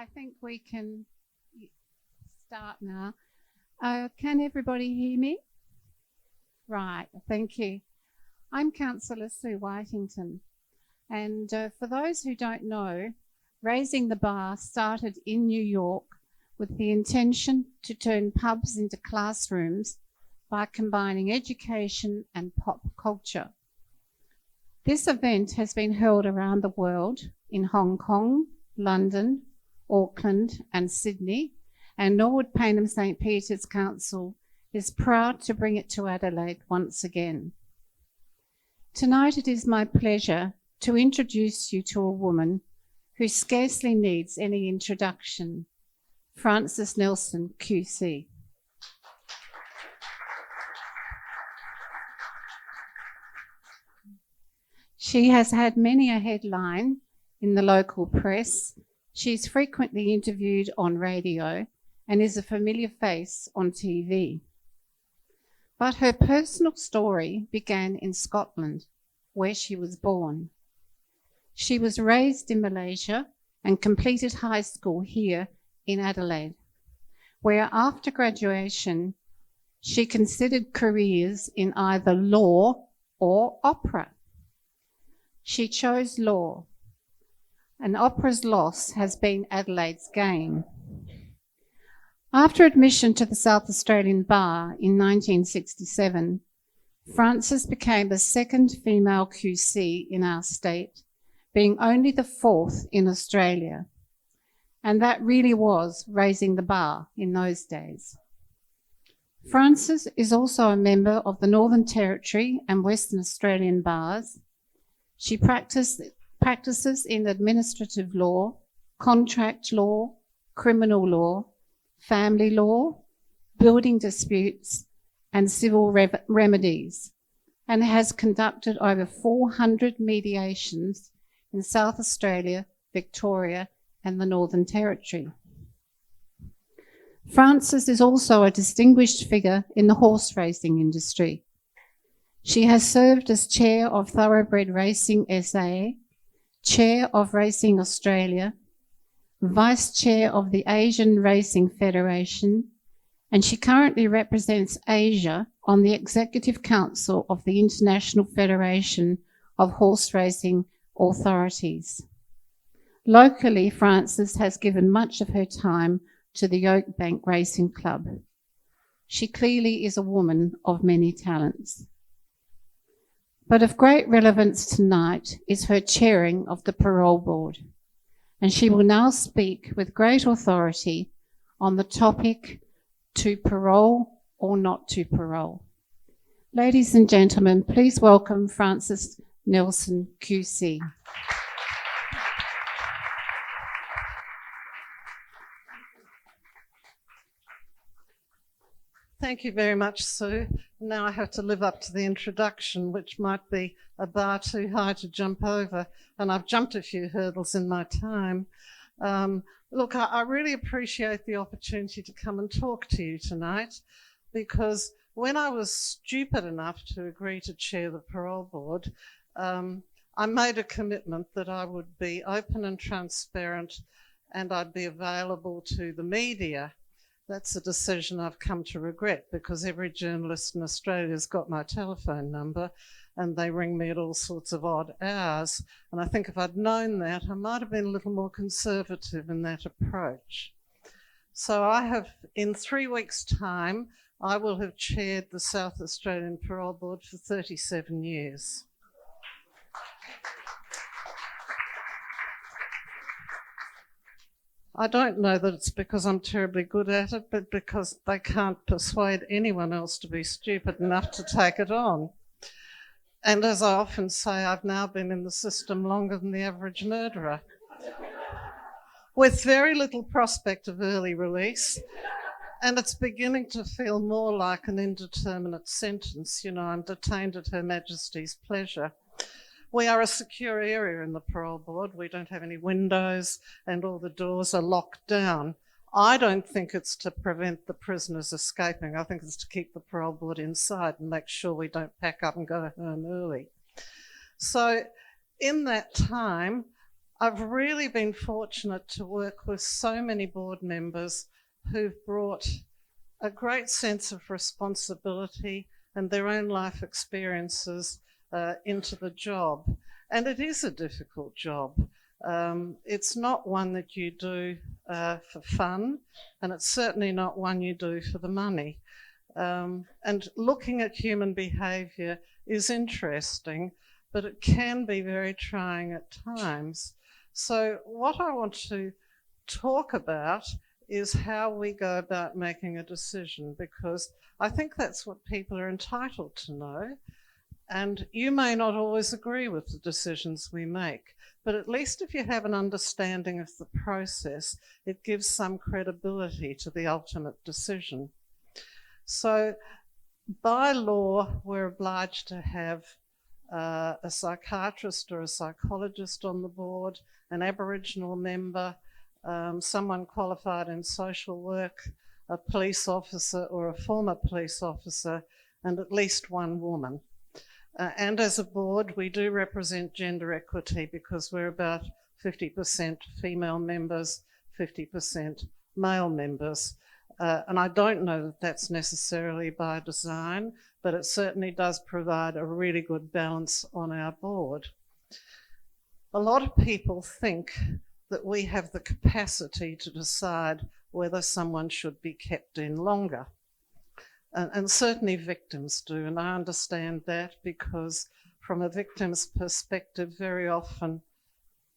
I think we can start now. Can everybody hear me? Right, thank you. I'm Councillor Sue Whitington, and for those who don't know, Raising the Bar started in New York with the intention to turn pubs into classrooms by combining education and pop culture. This event has been held around the world in Hong Kong, London, Auckland and Sydney, and Norwood Payneham St Peter's Council is proud to bring it to Adelaide once again. Tonight it is my pleasure to introduce you to a woman who scarcely needs any introduction, Frances Nelson, QC. She has had many a headline in the local press. She's frequently interviewed on radio and is a familiar face on TV. But her personal story began in Scotland, where she was born. She was raised in Malaysia and completed high school here in Adelaide, where after graduation, she considered careers in either law or opera. She chose law, and opera's loss has been Adelaide's gain. After admission to the South Australian Bar in 1967, Frances became the second female QC in our state, being only the fourth in Australia. And that really was raising the bar in those days. Frances is also a member of the Northern Territory and Western Australian bars. She practices in administrative law, contract law, criminal law, family law, building disputes, and civil remedies, and has conducted over 400 mediations in South Australia, Victoria, and the Northern Territory. Frances is also a distinguished figure in the horse racing industry. She has served as Chair of Thoroughbred Racing SA, Chair of Racing Australia, Vice Chair of the Asian Racing Federation, and she currently represents Asia on the Executive Council of the International Federation of Horse Racing Authorities. Locally, Frances has given much of her time to the Oakbank Racing Club. She clearly is a woman of many talents. But of great relevance tonight is her chairing of the Parole Board, and she will now speak with great authority on the topic, to parole or not to parole. Ladies and gentlemen, please welcome Frances Nelson, QC. Thank you very much, Sue. Now I have to live up to the introduction, which might be a bar too high to jump over, and I've jumped a few hurdles in my time. Look, I really appreciate the opportunity to come and talk to you tonight, because when I was stupid enough to agree to chair the Parole Board, I made a commitment that I would be open and transparent and I'd be available to the media. That's a decision I've come to regret, because every journalist in Australia has got my telephone number and they ring me at all sorts of odd hours. And I think if I'd known that, I might have been a little more conservative in that approach. So I have, in 3 weeks' time, I will have chaired the South Australian Parole Board for 37 years. I don't know that it's because I'm terribly good at it, but because they can't persuade anyone else to be stupid enough to take it on. And as I often say, I've now been in the system longer than the average murderer, with very little prospect of early release. And it's beginning to feel more like an indeterminate sentence. You know, I'm detained at Her Majesty's pleasure. We are a secure area in the Parole Board. We don't have any windows and all the doors are locked down. I don't think it's to prevent the prisoners escaping. I think it's to keep the Parole Board inside and make sure we don't pack up and go home early. So in that time, I've really been fortunate to work with so many board members who've brought a great sense of responsibility and their own life experiences into the job. And it is a difficult job. It's not one that you do for fun, and it's certainly not one you do for the money. And looking at human behaviour is interesting, but it can be very trying at times. So what I want to talk about is how we go about making a decision, because I think that's what people are entitled to know. And you may not always agree with the decisions we make, but at least if you have an understanding of the process, it gives some credibility to the ultimate decision. So by law, we're obliged to have a psychiatrist or a psychologist on the board, an Aboriginal member, someone qualified in social work, a police officer or a former police officer, and at least one woman. And as a board, we do represent gender equity because we're about 50% female members, 50% male members. And I don't know that that's necessarily by design, but it certainly does provide a really good balance on our board. A lot of people think that we have the capacity to decide whether someone should be kept in longer. And certainly victims do, and I understand that, because from a victim's perspective, very often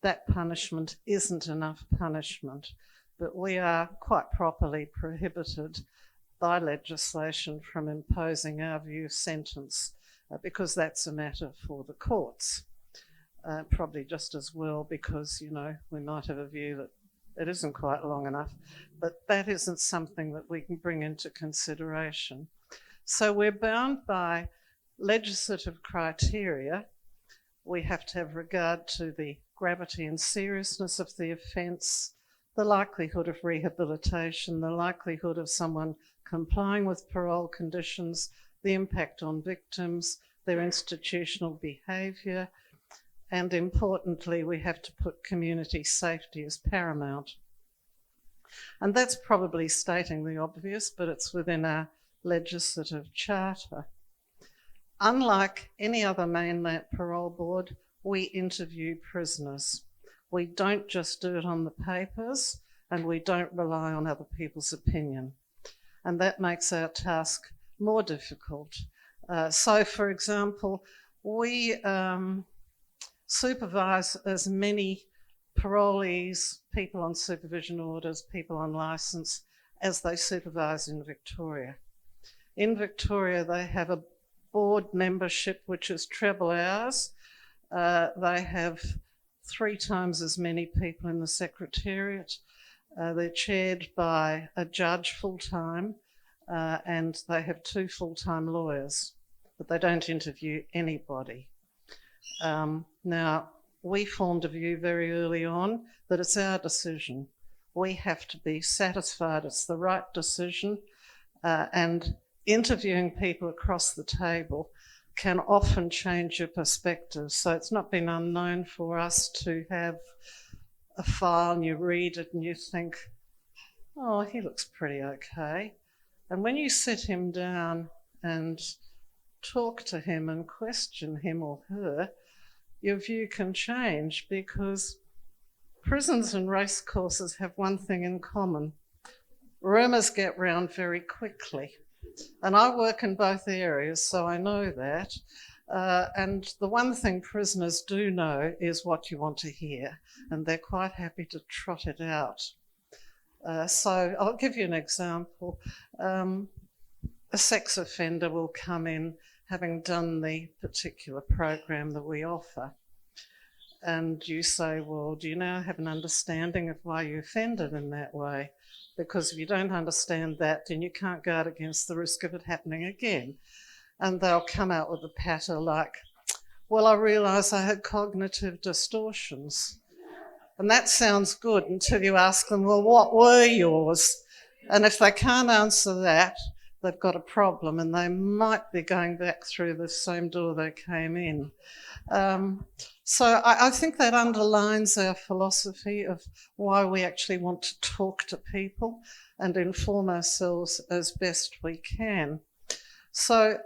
that punishment isn't enough punishment. But we are quite properly prohibited by legislation from imposing our view sentence, because that's a matter for the courts. Probably just as well, because, you know, we might have a view that it isn't quite long enough, but that isn't something that we can bring into consideration. So we're bound by legislative criteria. We have to have regard to the gravity and seriousness of the offence, the likelihood of rehabilitation, the likelihood of someone complying with parole conditions, the impact on victims, their institutional behaviour, and importantly, we have to put community safety as paramount. And that's probably stating the obvious, but it's within our legislative charter. Unlike any other mainland parole board, we interview prisoners. We don't just do it on the papers, and we don't rely on other people's opinion. And that makes our task more difficult. So, for example, we supervise as many parolees, people on supervision orders, people on licence, as they supervise in Victoria. In Victoria, they have a board membership which is treble ours. They have 3 times as many people in the Secretariat. They're chaired by a judge full-time, and they have 2 full-time lawyers, but they don't interview anybody. Now, we formed a view very early on that it's our decision. We have to be satisfied it's the right decision, and interviewing people across the table can often change your perspective. So it's not been unknown for us to have a file and you read it and you think, oh, he looks pretty okay. And when you sit him down and talk to him and question him or her, your view can change, because prisons and racecourses have one thing in common. Rumours get round very quickly. And I work in both areas, so I know that. And the one thing prisoners do know is what you want to hear, and they're quite happy to trot it out. So I'll give you an example. A sex offender will come in having done the particular program that we offer. And you say, well, do you now have an understanding of why you offended in that way? Because if you don't understand that, then you can't guard against the risk of it happening again. And they'll come out with a patter like, well, I realised I had cognitive distortions. And that sounds good until you ask them, well, what were yours? And if they can't answer that, they've got a problem and they might be going back through the same door they came in. So I think that underlines our philosophy of why we actually want to talk to people and inform ourselves as best we can. So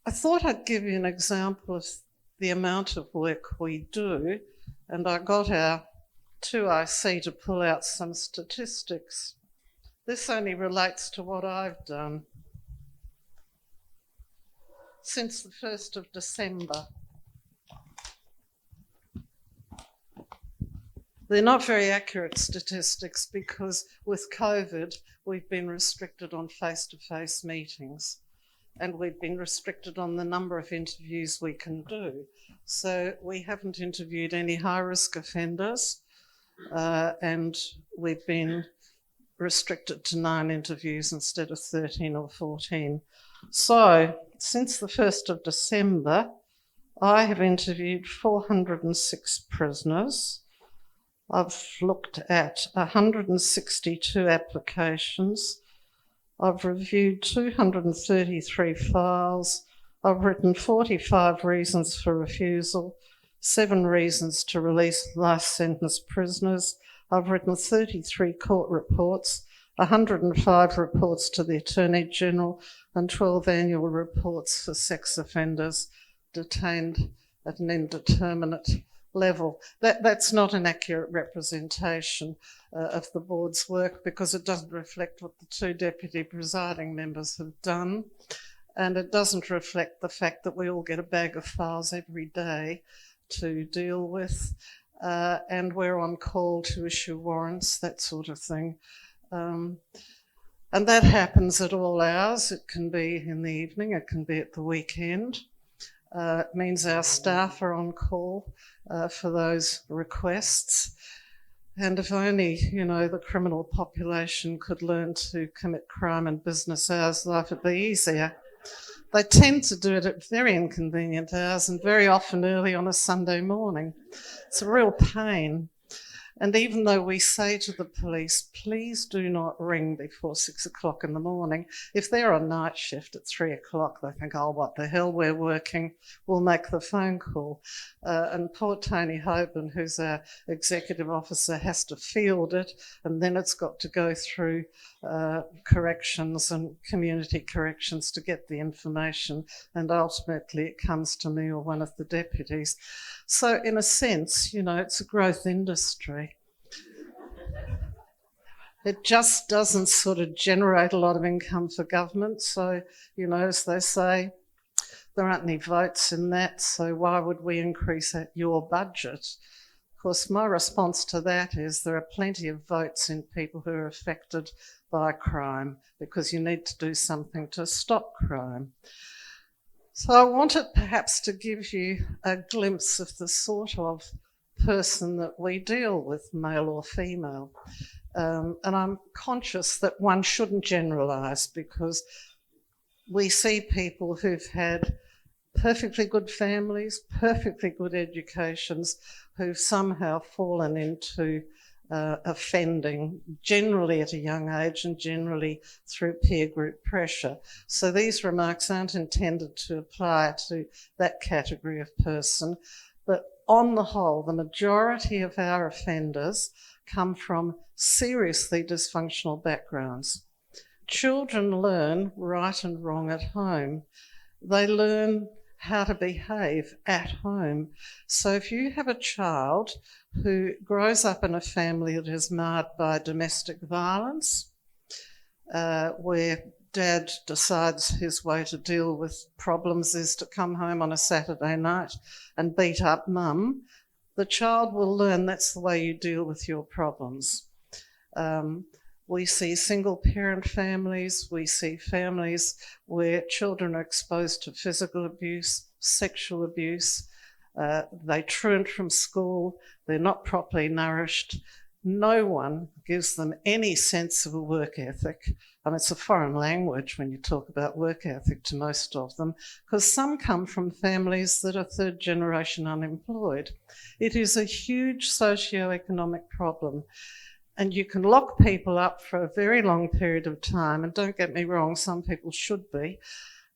I thought I'd give you an example of the amount of work we do, and I got our 2IC to pull out some statistics. This only relates to what I've done. Since the 1st of December. They're not very accurate statistics because with COVID, we've been restricted on face-to-face meetings and we've been restricted on the number of interviews we can do. So we haven't interviewed any high-risk offenders and we've been restricted to 9 interviews instead of 13 or 14. So since the 1st of December, I have interviewed 406 prisoners. I've looked at 162 applications. I've reviewed 233 files. I've written 45 reasons for refusal, 7 reasons to release life sentence prisoners. I've written 33 court reports, 105 reports to the Attorney General and 12 annual reports for sex offenders detained at an indeterminate level. That's not an accurate representation of the board's work because it doesn't reflect what the 2 deputy presiding members have done, and it doesn't reflect the fact that we all get a bag of files every day to deal with, and we're on call to issue warrants, that sort of thing. And that happens at all hours. It can be in the evening, it can be at the weekend. It means our staff are on call for those requests. And if only, the criminal population could learn to commit crime in business hours, life would be easier. They tend to do it at very inconvenient hours and very often early on a Sunday morning. It's a real pain. And even though we say to the police, please do not ring before 6 o'clock in the morning, if they're on night shift at 3 o'clock, they think, oh, what the hell, we're working, we'll make the phone call. And poor Tony Hoban, who's our executive officer, has to field it, and then it's got to go through corrections and community corrections to get the information, and ultimately it comes to me or one of the deputies. So in a sense, it's a growth industry. It just doesn't sort of generate a lot of income for government. So, as they say, there aren't any votes in that, so why would we increase your budget? Of course, my response to that is there are plenty of votes in people who are affected by crime because you need to do something to stop crime. So I wanted perhaps to give you a glimpse of the sort of person that we deal with, male or female. And I'm conscious that one shouldn't generalise because we see people who've had perfectly good families, perfectly good educations, who've somehow fallen into offending, generally at a young age and generally through peer group pressure. So these remarks aren't intended to apply to that category of person, but on the whole, the majority of our offenders come from seriously dysfunctional backgrounds. Children learn right and wrong at home. They learn how to behave at home. So if you have a child who grows up in a family that is marred by domestic violence, where dad decides his way to deal with problems is to come home on a Saturday night and beat up mum, the child will learn that's the way you deal with your problems. We see single parent families, we see families where children are exposed to physical abuse, sexual abuse, they truant from school, they're not properly nourished. No one gives them any sense of a work ethic. And it's a foreign language when you talk about work ethic to most of them, because some come from families that are 3rd generation unemployed. It is a huge socio-economic problem. And you can lock people up for a very long period of time. And don't get me wrong, some people should be.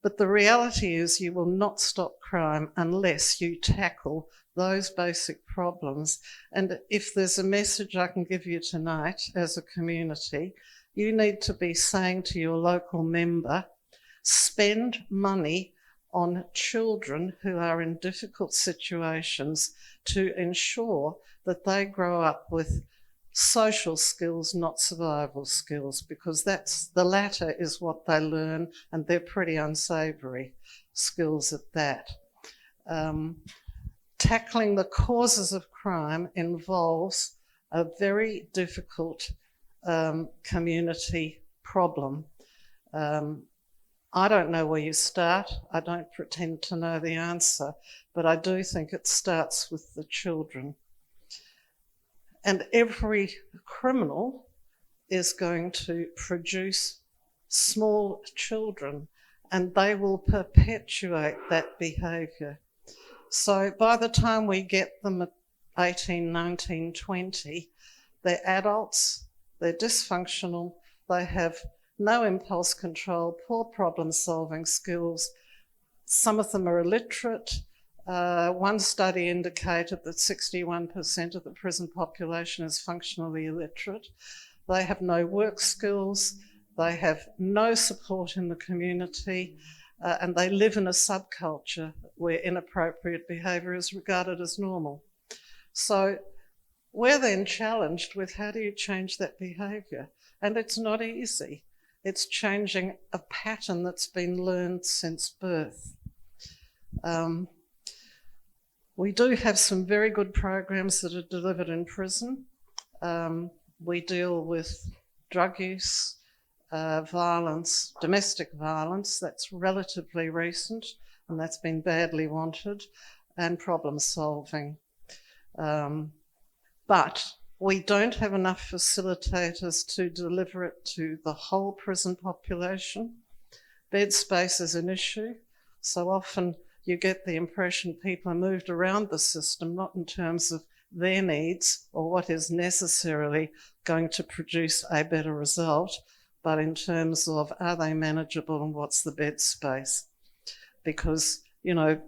But the reality is you will not stop crime unless you tackle those basic problems. And if there's a message I can give you tonight as a community, you need to be saying to your local member, spend money on children who are in difficult situations to ensure that they grow up with social skills, not survival skills, because the latter is what they learn, and they're pretty unsavoury skills at that. Tackling the causes of crime involves a very difficult community problem. I don't know where you start. I don't pretend to know the answer, but I do think it starts with the children. And every criminal is going to produce small children, and they will perpetuate that behaviour. So by the time we get them at 18, 19, 20, they're adults, they're dysfunctional, they have no impulse control, poor problem-solving skills. Some of them are illiterate. One study indicated that 61% of the prison population is functionally illiterate. They have no work skills, they have no support in the community, and they live in a subculture where inappropriate behaviour is regarded as normal. So we're then challenged with how do you change that behaviour? And it's not easy. It's changing a pattern that's been learned since birth. We do have some very good programs that are delivered in prison. We deal with drug use, violence, domestic violence, that's relatively recent and that's been badly wanted, and problem solving. But we don't have enough facilitators to deliver it to the whole prison population. Bed space is an issue, so often you get the impression people are moved around the system, not in terms of their needs or what is necessarily going to produce a better result, but in terms of are they manageable and what's the bed space? Because, you know,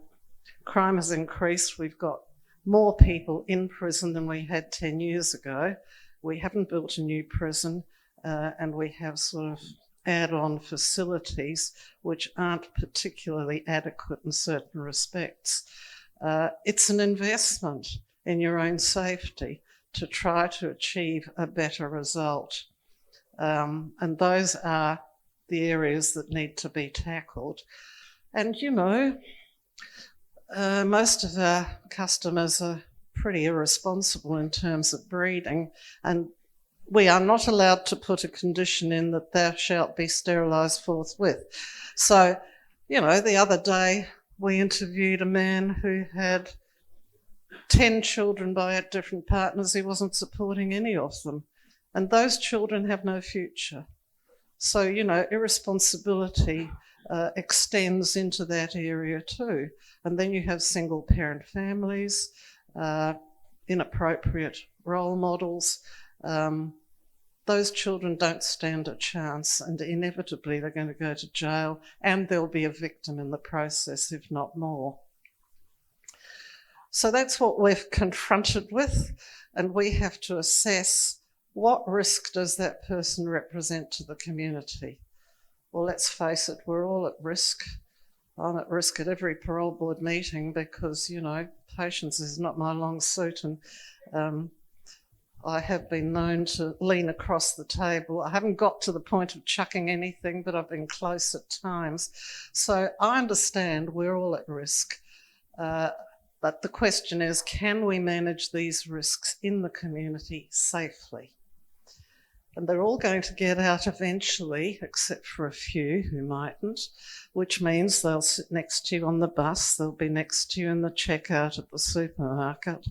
crime has increased. We've got more people in prison than we had 10 years ago. We haven't built a new prison, and we have sort of add-on facilities which aren't particularly adequate in certain respects. It's an investment in your own safety to try to achieve a better result. And those are the areas that need to be tackled. And, you know, most of our customers are pretty irresponsible in terms of breeding, and we are not allowed to put a condition in that thou shalt be sterilised forthwith. So, you know, the other day we interviewed a man who had 10 children by 8 different partners. He wasn't supporting any of them. And those children have no future. So, you know, irresponsibility extends into that area too. And then you have single parent families, inappropriate role models. Those children don't stand a chance, and inevitably they're going to go to jail, and there'll be a victim in the process, if not more. So that's what we're confronted with, and we have to assess what risk does that person represent to the community. Well, let's face it, we're all at risk. I'm at risk at every parole board meeting because, you know, patience is not my long suit, and I have been known to lean across the table. I haven't got to the point of chucking anything, but I've been close at times. So I understand we're all at risk. But the question is, can we manage these risks in the community safely? And they're all going to get out eventually, except for a few who mightn't, which means they'll sit next to you on the bus, they'll be next to you in the checkout at the supermarket,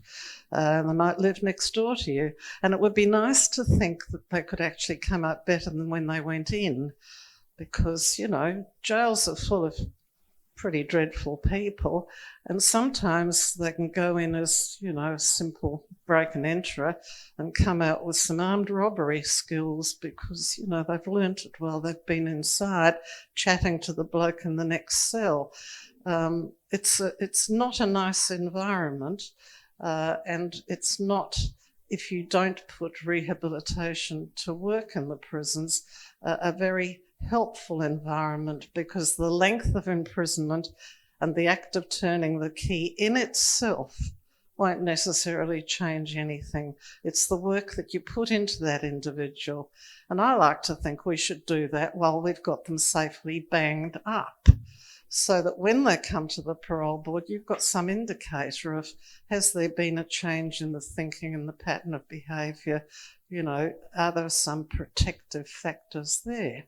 and they might live next door to you. And it would be nice to think that they could actually come out better than when they went in, because, you know, jails are full of pretty dreadful people, and sometimes they can go in as, a simple break and enter and come out with some armed robbery skills because, they've learnt it while they've been inside chatting to the bloke in the next cell. It's not a nice environment, and it's not, if you don't put rehabilitation to work in the prisons, a very helpful environment, because the length of imprisonment and the act of turning the key in itself won't necessarily change anything. It's the work that you put into that individual. And I like to think we should do that while we've got them safely banged up, so that when they come to the parole board, you've got some indicator of, has there been a change in the thinking and the pattern of behaviour? Are there some protective factors there?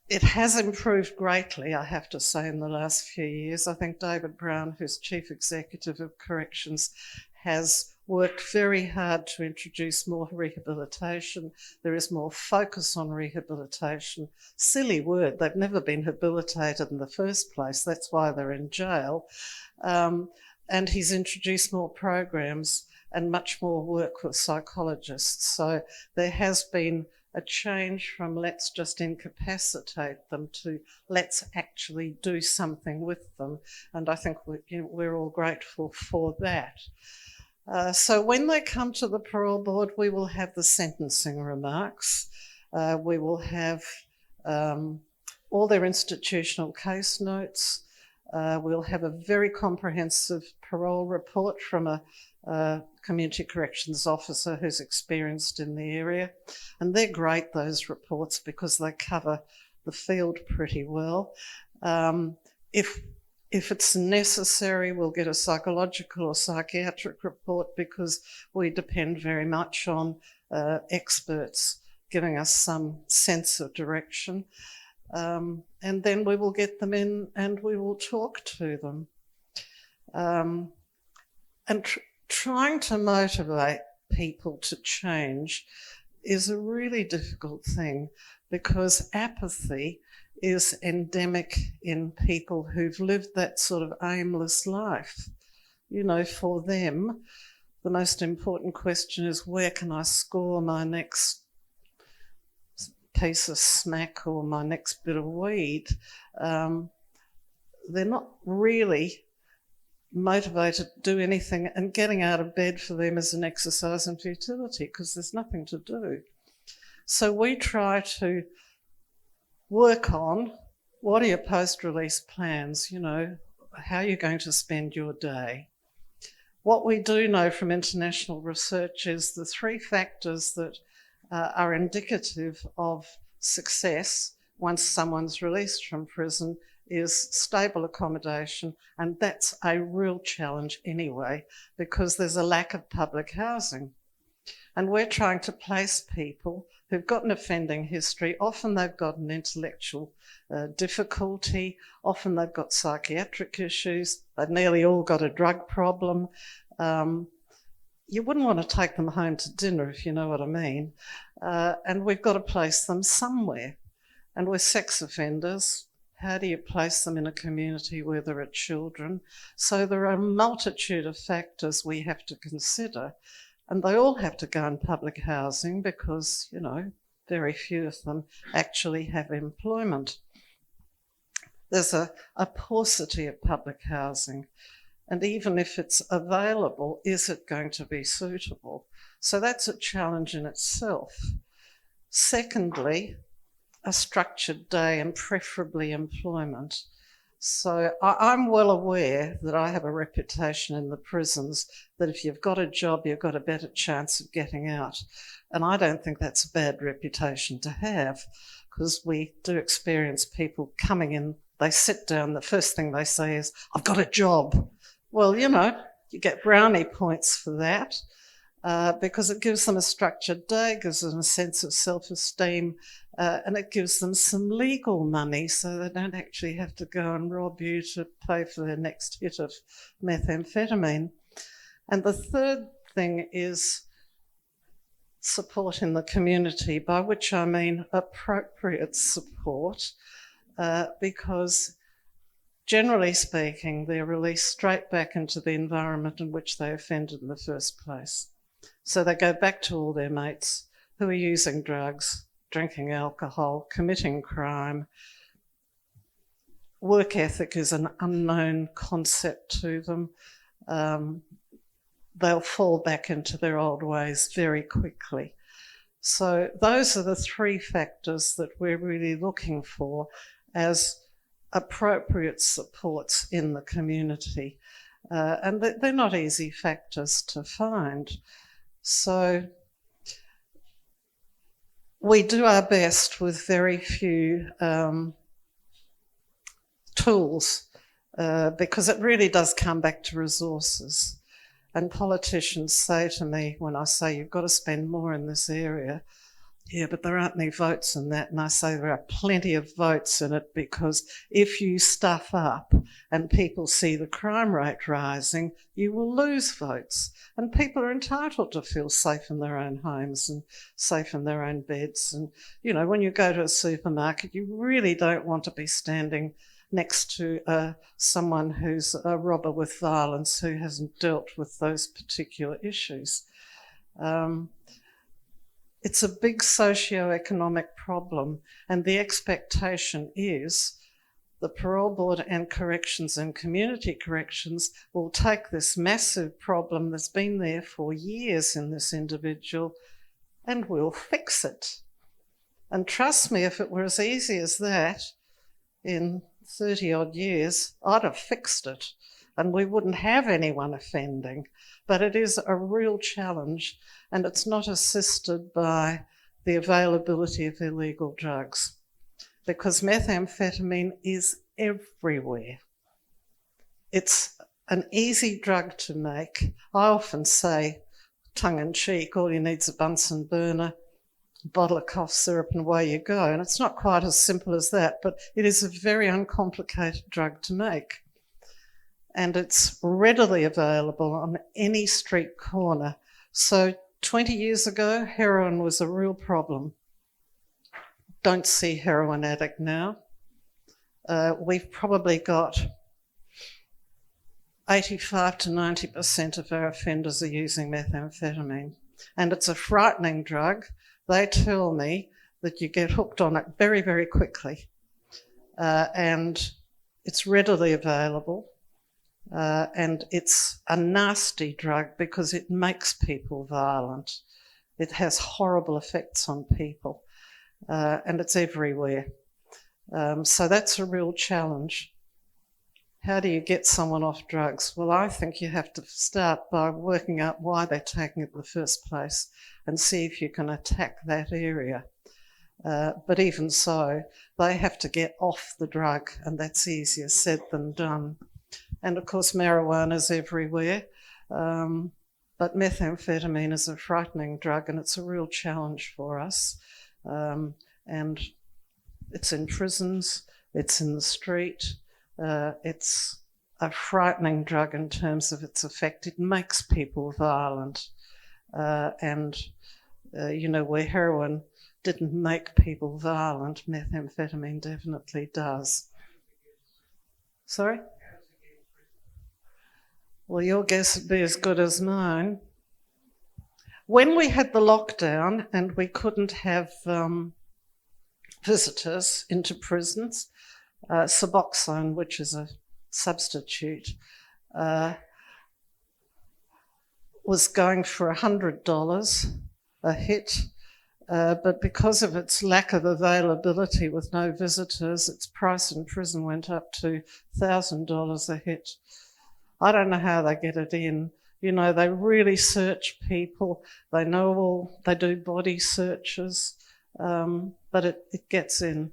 It has improved greatly, I have to say, in the last few years. I think David Brown, who's Chief Executive of Corrections, has worked very hard to introduce more rehabilitation. There is more focus on rehabilitation. Silly word, they've never been habilitated in the first place. That's why they're in jail. And he's introduced more programs and much more work with psychologists. So there has been a change from let's just incapacitate them to let's actually do something with them. And I think we're all grateful for that. So when they come to the parole board, we will have the sentencing remarks. We will have all their institutional case notes. We'll have a very comprehensive parole report from a community corrections officer who's experienced in the area. And they're great, those reports, because they cover the field pretty well. If it's necessary, we'll get a psychological or psychiatric report, because we depend very much on experts giving us some sense of direction. And then we will get them in and we will talk to them. Trying to motivate people to change is a really difficult thing, because apathy is endemic in people who've lived that sort of aimless life. For them, the most important question is, where can I score my next piece of smack or my next bit of weed? They're not really motivated to do anything, and getting out of bed for them is an exercise in futility because there's nothing to do. So we try to work on, what are your post-release plans? How are you going to spend your day? What we do know from international research is the three factors that are indicative of success once someone's released from prison is stable accommodation, and that's a real challenge anyway, because there's a lack of public housing. And we're trying to place people who've got an offending history. Often they've got an intellectual difficulty, often they've got psychiatric issues, they've nearly all got a drug problem. You wouldn't want to take them home to dinner, if you know what I mean. And we've got to place them somewhere. And with sex offenders, how do you place them in a community where there are children? So there are a multitude of factors we have to consider, and they all have to go in public housing because, very few of them actually have employment. There's a paucity of public housing, and even if it's available, is it going to be suitable? So that's a challenge in itself. Secondly, a structured day and preferably employment. So I'm well aware that I have a reputation in the prisons that if you've got a job, you've got a better chance of getting out. And I don't think that's a bad reputation to have, because we do experience people coming in, they sit down, the first thing they say is, I've got a job. Well, you get brownie points for that. Because it gives them a structured day, gives them a sense of self-esteem, and it gives them some legal money so they don't actually have to go and rob you to pay for their next hit of methamphetamine. And the third thing is support in the community, by which I mean appropriate support. because generally speaking, they're released straight back into the environment in which they offended in the first place. So they go back to all their mates who are using drugs, drinking alcohol, committing crime. Work ethic is an unknown concept to them. They'll fall back into their old ways very quickly. So those are the three factors that we're really looking for as appropriate supports in the community. And they're not easy factors to find. So we do our best with very few tools because it really does come back to resources. And politicians say to me when I say you've got to spend more in this area, yeah, but there aren't any votes in that. And I say there are plenty of votes in it because if you stuff up and people see the crime rate rising, you will lose votes. And people are entitled to feel safe in their own homes and safe in their own beds. And, you know, when you go to a supermarket, you really don't want to be standing next to someone who's a robber with violence who hasn't dealt with those particular issues. It's a big socio-economic problem, and the expectation is the parole board and corrections and community corrections will take this massive problem that's been there for years in this individual and will fix it. And trust me, if it were as easy as that, in 30 odd years, I'd have fixed it and we wouldn't have anyone offending. But it is a real challenge, and it's not assisted by the availability of illegal drugs because methamphetamine is everywhere. It's an easy drug to make. I often say, tongue-in-cheek, all you need is a Bunsen burner, a bottle of cough syrup, and away you go. And it's not quite as simple as that, but it is a very uncomplicated drug to make. And it's readily available on any street corner. So 20 years ago, heroin was a real problem. Don't see heroin addict now. We've probably got 85 to 90% of our offenders are using methamphetamine. And it's a frightening drug. They tell me that you get hooked on it very, very quickly. And it's readily available. And it's a nasty drug because it makes people violent. It has horrible effects on people, and it's everywhere. So that's a real challenge. How do you get someone off drugs? Well, I think you have to start by working out why they're taking it in the first place and see if you can attack that area. But even so, they have to get off the drug, and that's easier said than done. And of course, marijuana is everywhere, but methamphetamine is a frightening drug, and it's a real challenge for us. And it's in prisons, it's in the street, it's a frightening drug in terms of its effect. It makes people violent. You know, where heroin didn't make people violent, methamphetamine definitely does. Sorry? Well, your guess would be as good as mine. When we had the lockdown and we couldn't have visitors into prisons, Suboxone, which is a substitute, was going for $100 a hit, but because of its lack of availability with no visitors, its price in prison went up to $1,000 a hit. I don't know how they get it in. You know, they really search people. They do body searches, but it gets in.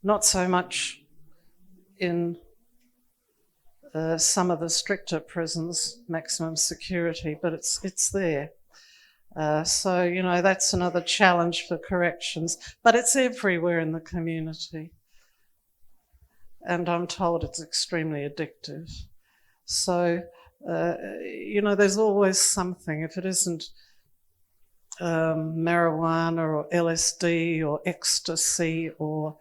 Not so much in some of the stricter prisons, maximum security, but it's there. So, you know, that's another challenge for corrections, but it's everywhere in the community. And I'm told it's extremely addictive. So, you know, there's always something. If it isn't marijuana or LSD or ecstasy or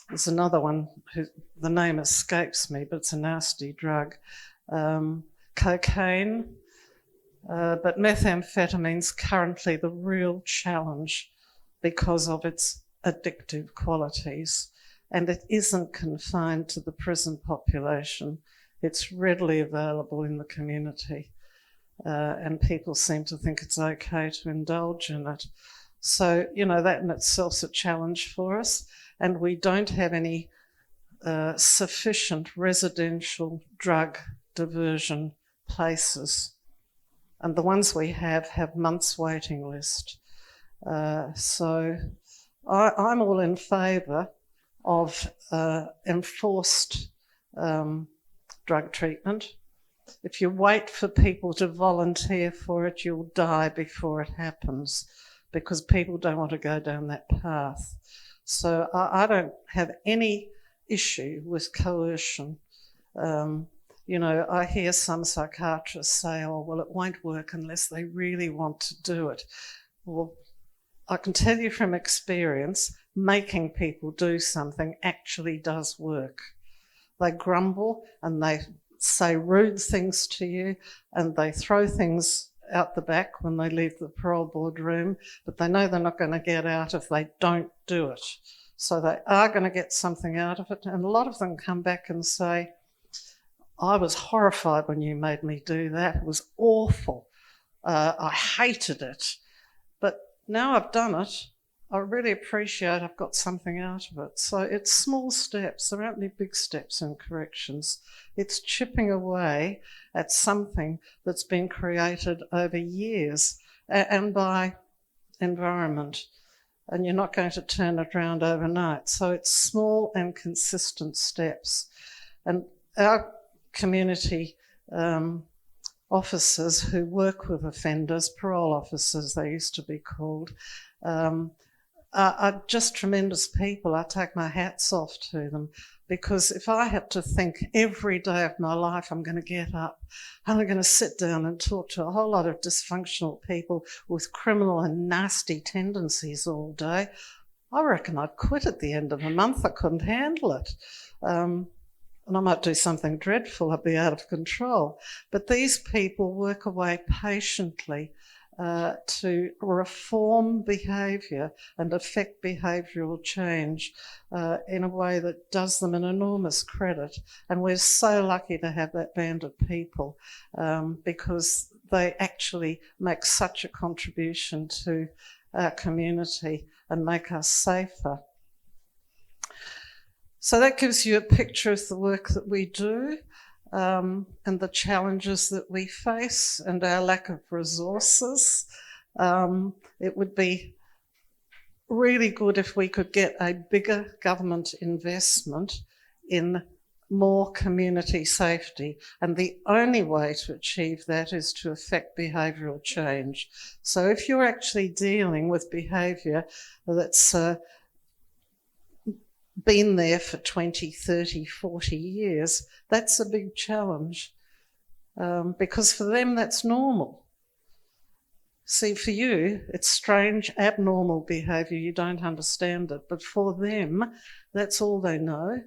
There's another one who the name escapes me, but it's a nasty drug. Cocaine, but methamphetamine's currently the real challenge because of its addictive qualities. And it isn't confined to the prison population. It's readily available in the community. And people seem to think it's okay to indulge in it. So, that in itself's a challenge for us. And we don't have any sufficient residential drug diversion places. And the ones we have months' waiting list. So I'm all in favour of enforced drug treatment. If you wait for people to volunteer for it, you'll die before it happens because people don't want to go down that path. So I don't have any issue with coercion. I hear some psychiatrists say, oh, well, it won't work unless they really want to do it. Well, I can tell you from experience, making people do something actually does work. They grumble and they say rude things to you and they throw things out the back when they leave the parole board room, but they know they're not going to get out if they don't do it. So they are going to get something out of it. And a lot of them come back and say, I was horrified when you made me do that. It was awful. I hated it. But now I've done it, I really appreciate I've got something out of it. So it's small steps. There aren't any big steps in corrections. It's chipping away at something that's been created over years and by environment. And you're not going to turn it around overnight. So it's small and consistent steps. And our community officers who work with offenders, parole officers they used to be called, are just tremendous people. I take my hats off to them because if I had to think every day of my life I'm going to get up, I'm going to sit down and talk to a whole lot of dysfunctional people with criminal and nasty tendencies all day, I reckon I'd quit at the end of a month. I couldn't handle it. And I might do something dreadful. I'd be out of control. But these people work away patiently to reform behaviour and affect behavioural change in a way that does them an enormous credit. And we're so lucky to have that band of people because they actually make such a contribution to our community and make us safer. So that gives you a picture of the work that we do and the challenges that we face and our lack of resources. It would be really good if we could get a bigger government investment in more community safety. And the only way to achieve that is to affect behavioural change. So if you're actually dealing with behaviour that's been there for 20, 30, 40 years, that's a big challenge because for them that's normal. See, for you, it's strange, abnormal behaviour, you don't understand it, but for them, that's all they know,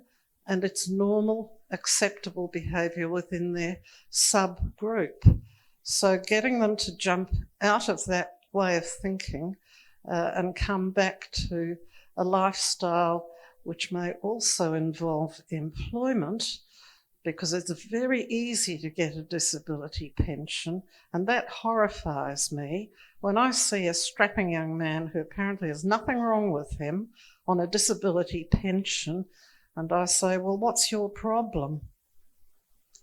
and it's normal, acceptable behaviour within their subgroup. So getting them to jump out of that way of thinking and come back to a lifestyle which may also involve employment, because it's very easy to get a disability pension, and that horrifies me when I see a strapping young man who apparently has nothing wrong with him on a disability pension, and I say, well, what's your problem?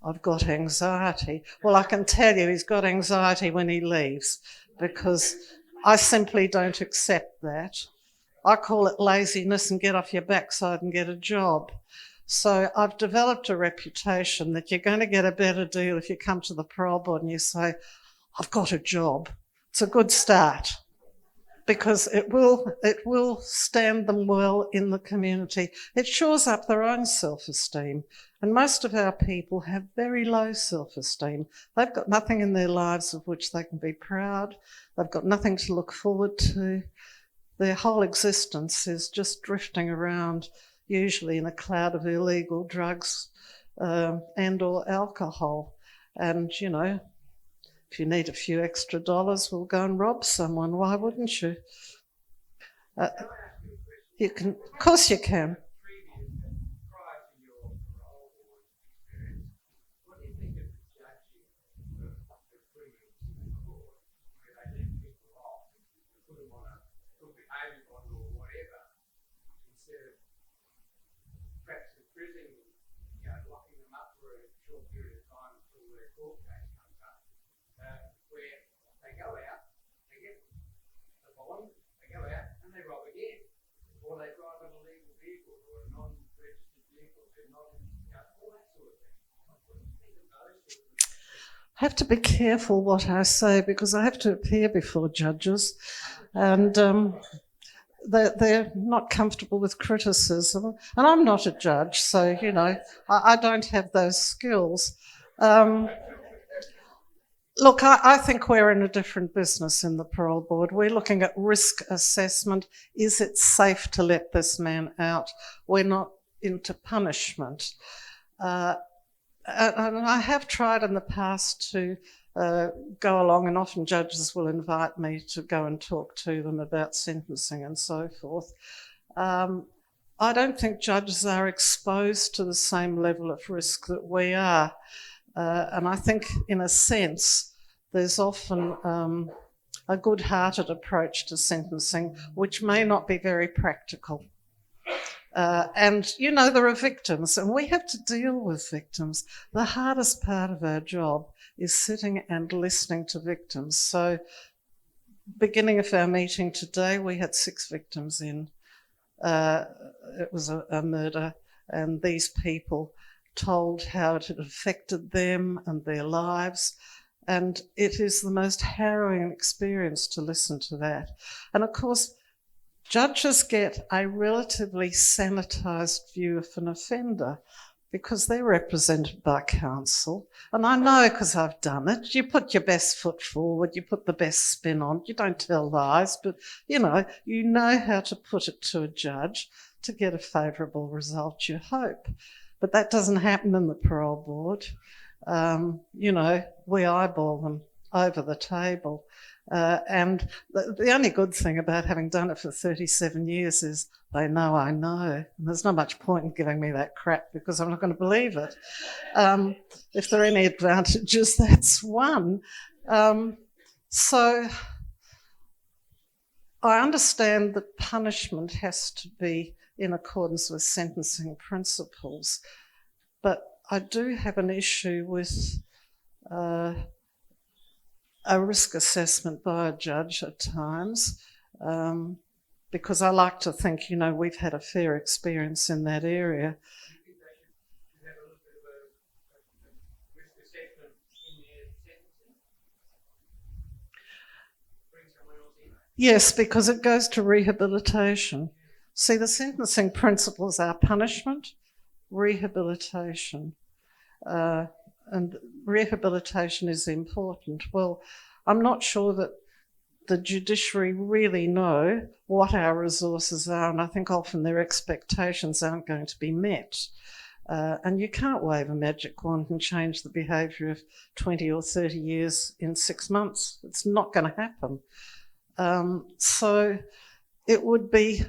I've got anxiety. Well, I can tell you he's got anxiety when he leaves, because I simply don't accept that. I call it laziness and get off your backside and get a job. So I've developed a reputation that you're going to get a better deal if you come to the parole board and you say, I've got a job. It's a good start because it will stand them well in the community. It shores up their own self-esteem. And most of our people have very low self-esteem. They've got nothing in their lives of which they can be proud. They've got nothing to look forward to. their whole existence is just drifting around, usually in a cloud of illegal drugs and or alcohol. And, you know, if you need a few extra dollars, we'll go and rob someone. Why wouldn't you? You can, of course you can. I have to be careful what I say because I have to appear before judges, and they're not comfortable with criticism. And I'm not a judge, so, you know, I don't have those skills. Look, I think we're in a different business in the parole board. We're looking at risk assessment. Is it safe to let this man out? We're not into punishment. And I have tried in the past to go along, and often judges will invite me to go and talk to them about sentencing and so forth. I don't think judges are exposed to the same level of risk that we are. And I think, in a sense, there's often a good-hearted approach to sentencing, which may not be very practical. And, you know, there are victims, and we have to deal with victims. The hardest part of our job is sitting and listening to victims. So, beginning of our meeting today, we had 6 victims in. It was a murder, and these people told how it had affected them and their lives. And it is the most harrowing experience to listen to that. And of course, judges get a relatively sanitised view of an offender because they're represented by counsel. And I know because I've done it. You put your best foot forward, you put the best spin on, you don't tell lies, but you know how to put it to a judge to get a favourable result, you hope. But that doesn't happen in the parole board. You know, we eyeball them over the table. And the only good thing about having done it for 37 years is they know I know. And there's not much point in giving me that crap because I'm not going to believe it. If there are any advantages, that's one. So I understand that punishment has to be in accordance with sentencing principles, but I do have an issue with a risk assessment by a judge at times, because I like to think, you know, we've had a fair experience in that area. Yes, because it goes to rehabilitation. See, the sentencing principles are punishment, rehabilitation, and rehabilitation is important. Well, I'm not sure that the judiciary really know what our resources are, and I think often their expectations aren't going to be met. And you can't wave a magic wand and change the behaviour of 20 or 30 years in 6 months. It's not going to happen. So it would be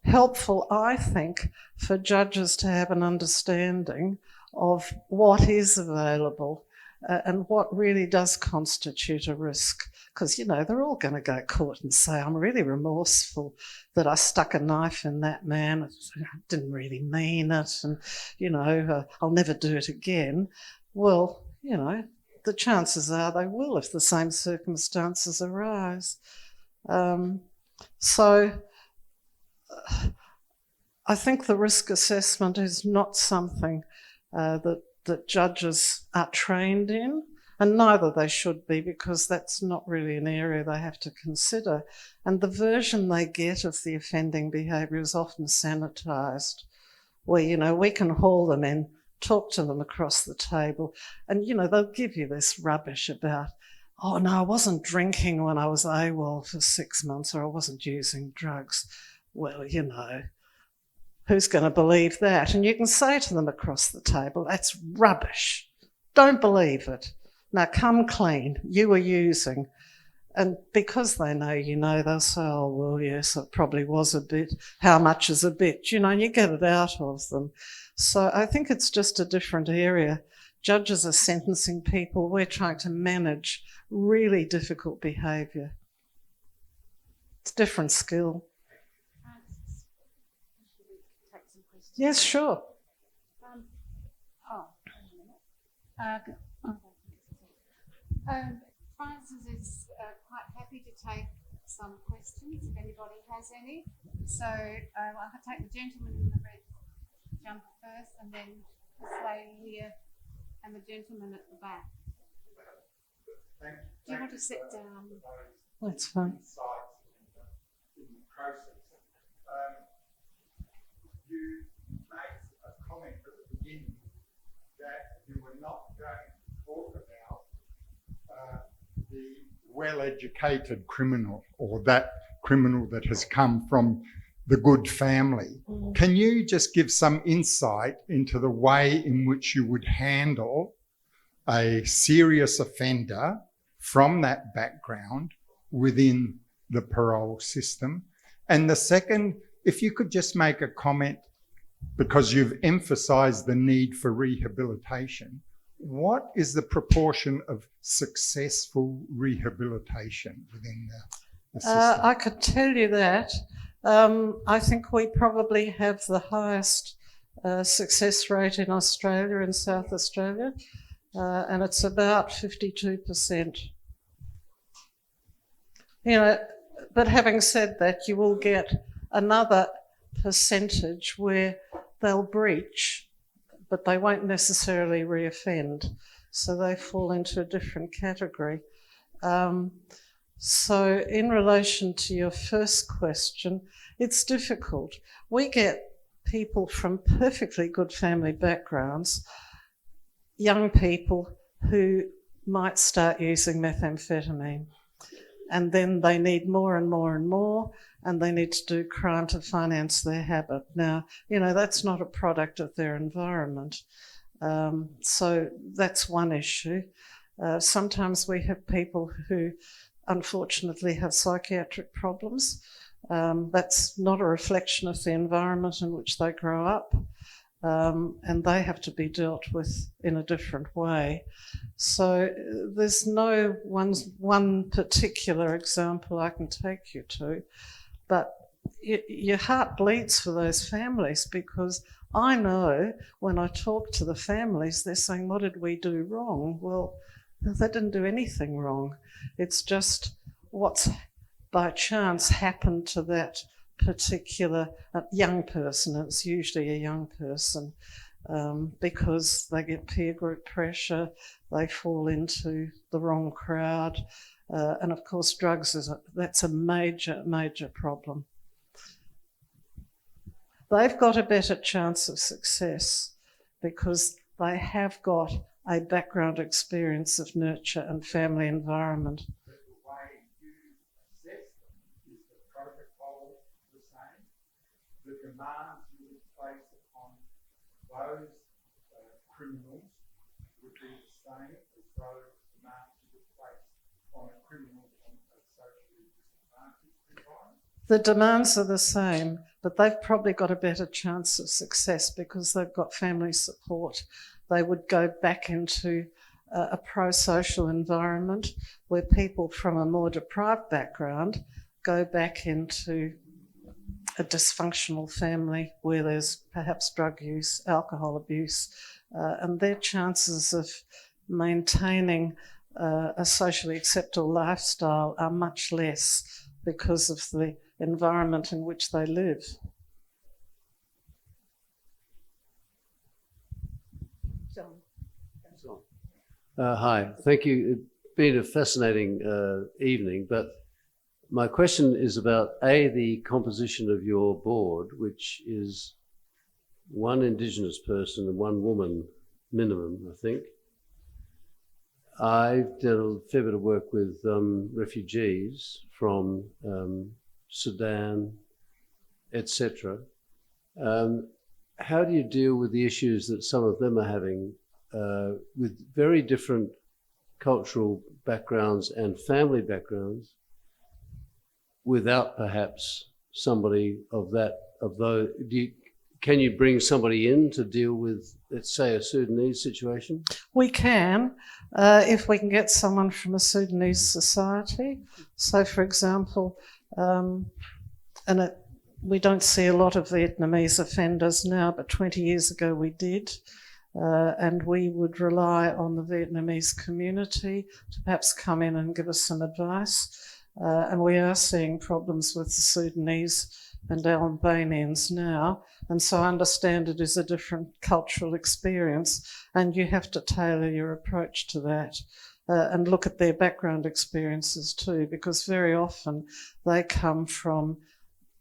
helpful, I think, for judges to have an understanding of what is available and what really does constitute a risk. Because, you know, they're all going to go to court and say, I'm really remorseful that I stuck a knife in that man. I didn't really mean it. And, you know, I'll never do it again. Well, you know, the chances are they will if the same circumstances arise. So I think the risk assessment is not something that judges are trained in, and neither they should be, because that's not really an area they have to consider. And the version they get of the offending behaviour is often sanitised, where, you know, we can haul them in, talk to them across the table, and, you know, they'll give you this rubbish about oh no, I wasn't drinking when I was AWOL for 6 months, or I wasn't using drugs. Well, you know, who's going to believe that? And you can say to them across the table, that's rubbish. Don't believe it. Now come clean. You were using. And because they know you know, they'll say, oh, well, yes, it probably was a bit. How much is a bit? You know, and you get it out of them. So I think it's just a different area. Judges are sentencing people. We're trying to manage really difficult behaviour. It's a different skill. Yes, sure. Francis is quite happy to take some questions if anybody has any. So I'll take the gentleman in the red jumper first, and then this lady here, and the gentleman at the back. Do you want to sit down? That's fine. You made a comment at the beginning that you were not going to talk about the well-educated criminal, or that criminal that has come from the good family. Can you just give some insight into the way in which you would handle a serious offender from that background within the parole system? And the second, if you could just make a comment, because you've emphasised the need for rehabilitation, what is the proportion of successful rehabilitation within the system? I could tell you that. I think we probably have the highest success rate in Australia, in South Australia, and it's about 52%. You know, but having said that, you will get another percentage where they'll breach, but they won't necessarily reoffend. So they fall into a different category. So in relation to your first question, it's difficult. We get people from perfectly good family backgrounds, young people who might start using methamphetamine, and then they need more and more and more, and they need to do crime to finance their habit. Now, you know, that's not a product of their environment. So that's one issue. Sometimes we have people who unfortunately have psychiatric problems. That's not a reflection of the environment in which they grow up, and they have to be dealt with in a different way. So there's no one particular example I can take you to, but your heart bleeds for those families, because I know when I talk to the families, they're saying, what did we do wrong? Well, they didn't do anything wrong. It's just what's by chance happened to that particular young person. It's usually a young person, because they get peer group pressure, they fall into the wrong crowd, and of course drugs that's a major problem. They've got a better chance of success because they have got a background experience of nurture and family environment. The way you assess them, is the protocol the same? The demands you would place upon those criminals would be the same as those demands you would place on a criminal from a socially disadvantaged environment? The demands are the same, but they've probably got a better chance of success because they've got family support. They would go back into a pro-social environment where people from a more deprived background go back into a dysfunctional family where there's perhaps drug use, alcohol abuse, and their chances of maintaining a socially acceptable lifestyle are much less because of the environment in which they live. Hi, thank you. It's been a fascinating evening, but my question is about the composition of your board, which is one Indigenous person and one woman minimum, I think. I've done a fair bit of work with refugees from Sudan, etc. How do you deal with the issues that some of them are having with very different cultural backgrounds and family backgrounds without perhaps somebody of those? Can you bring somebody in to deal with, let's say, a Sudanese situation? We can, if we can get someone from a Sudanese society. So, for example, we don't see a lot of Vietnamese offenders now, but 20 years ago we did. And we would rely on the Vietnamese community to perhaps come in and give us some advice. And we are seeing problems with the Sudanese and Albanians now. And so I understand it is a different cultural experience, and you have to tailor your approach to that and look at their background experiences too, because very often they come from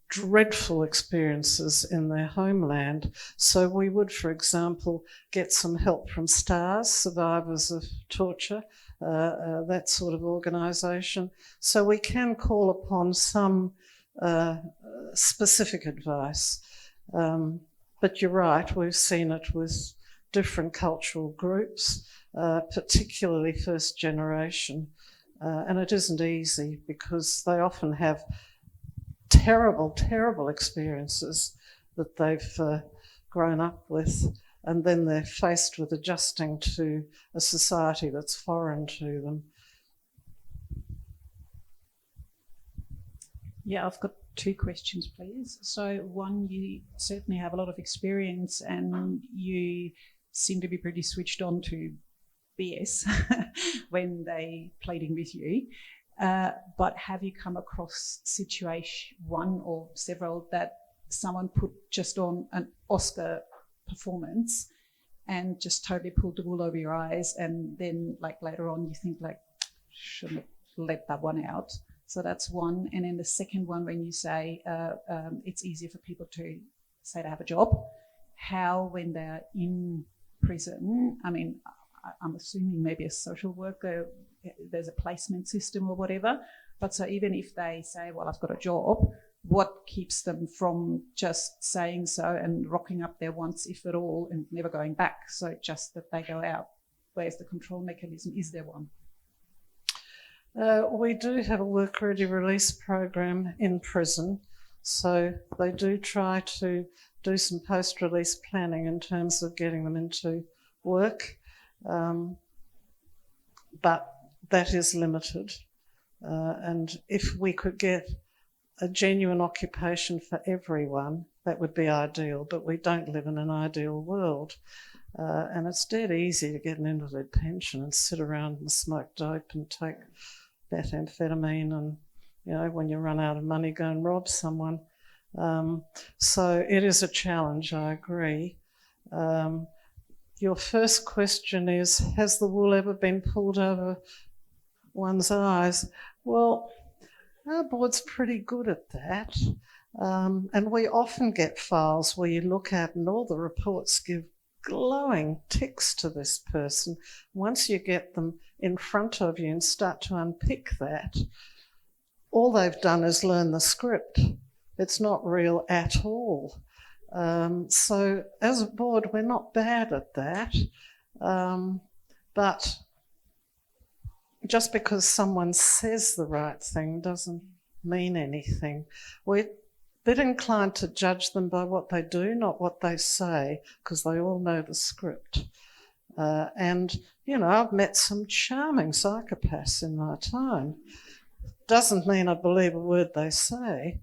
dreadful experiences in their homeland. So we would, for example, get some help from STARS, Survivors of Torture, that sort of organisation. So we can call upon some specific advice. But you're right, we've seen it with different cultural groups, particularly first generation. And it isn't easy because they often have terrible, terrible experiences that they've grown up with, and then they're faced with adjusting to a society that's foreign to them. Yeah, I've got two questions, please. So one, you certainly have a lot of experience and you seem to be pretty switched on to BS when they pleading with you. But have you come across one or several that someone put just on an Oscar performance and just totally pulled the wool over your eyes, and then like later on you think like, shouldn't have let that one out? So that's one. And then the second one, when you say it's easier for people to say to have a job, how when they're in prison, I mean, I'm assuming maybe a social worker, there's a placement system or whatever, but so even if they say, well, I've got a job, what keeps them from just saying so and rocking up there once, if at all, and never going back? So just that they go out. Where's the control mechanism? Is there one? We do have a work-ready release program in prison, so they do try to do some post-release planning in terms of getting them into work, but that is limited. And if we could get a genuine occupation for everyone, that would be ideal, but we don't live in an ideal world. And it's dead easy to get an invalid pension and sit around and smoke dope and take methamphetamine and, you know, when you run out of money, go and rob someone. So it is a challenge, I agree. Your first question is, has the wool ever been pulled over one's eyes? Well, our board's pretty good at that. And we often get files where you look at and all the reports give glowing ticks to this person. Once you get them in front of you and start to unpick that, all they've done is learn the script. It's not real at all. So as a board, we're not bad at that. But just because someone says the right thing doesn't mean anything. We're a bit inclined to judge them by what they do, not what they say, because they all know the script. And, you know, I've met some charming psychopaths in my time. Doesn't mean I believe a word they say.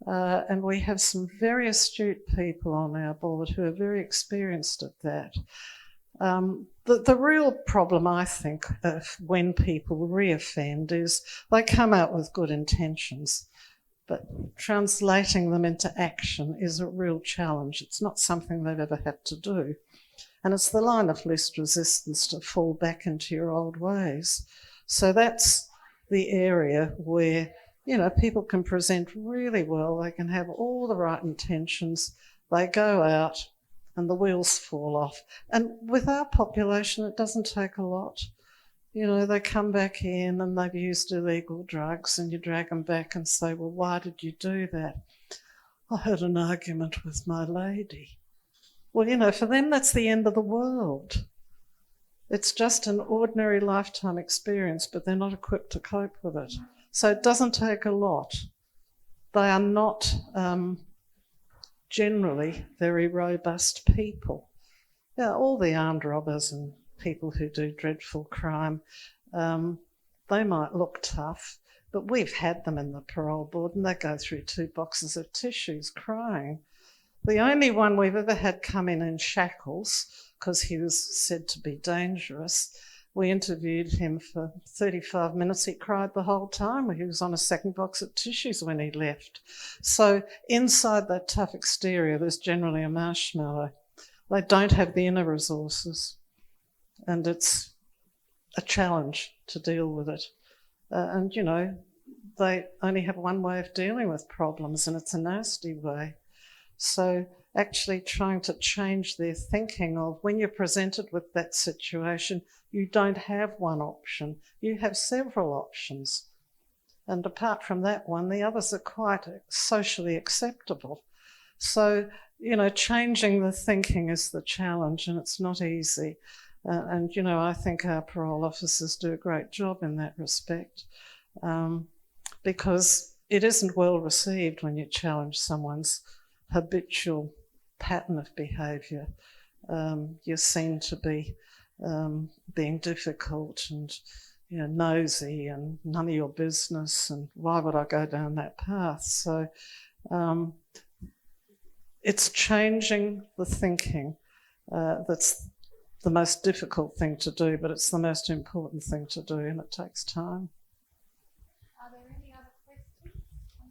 And we have some very astute people on our board who are very experienced at that. The real problem, I think, when people reoffend is they come out with good intentions, but translating them into action is a real challenge. It's not something they've ever had to do. And it's the line of least resistance to fall back into your old ways. So that's the area where, you know, people can present really well. They can have all the right intentions. They go out and the wheels fall off. And with our population, it doesn't take a lot. they come back in and they've used illegal drugs, and you drag them back and say, well, why did you do that? I had an argument with my lady. Well, for them, that's the end of the world. It's just an ordinary lifetime experience, but they're not equipped to cope with it. So it doesn't take a lot. They are not generally very robust people. Yeah, all the armed robbers and people who do dreadful crime, they might look tough, but we've had them in the parole board and they go through 2 boxes of tissues crying. The only one we've ever had come in shackles, because he was said to be dangerous, we interviewed him for 35 minutes. He cried the whole time. He was on a 2nd box of tissues when he left. So inside that tough exterior, there's generally a marshmallow. They don't have the inner resources, and it's a challenge to deal with it. And they only have one way of dealing with problems, and it's a nasty way. So actually trying to change their thinking of when you're presented with that situation, you don't have one option, you have several options. And apart from that one, the others are quite socially acceptable. So, changing the thinking is the challenge, and it's not easy. And I think our parole officers do a great job in that respect, because it isn't well received when you challenge someone's habitual pattern of behaviour. You're seen to be being difficult and nosy and none of your business, and why would I go down that path? So it's changing the thinking that's the most difficult thing to do, but it's the most important thing to do, and it takes time. Are there any other questions from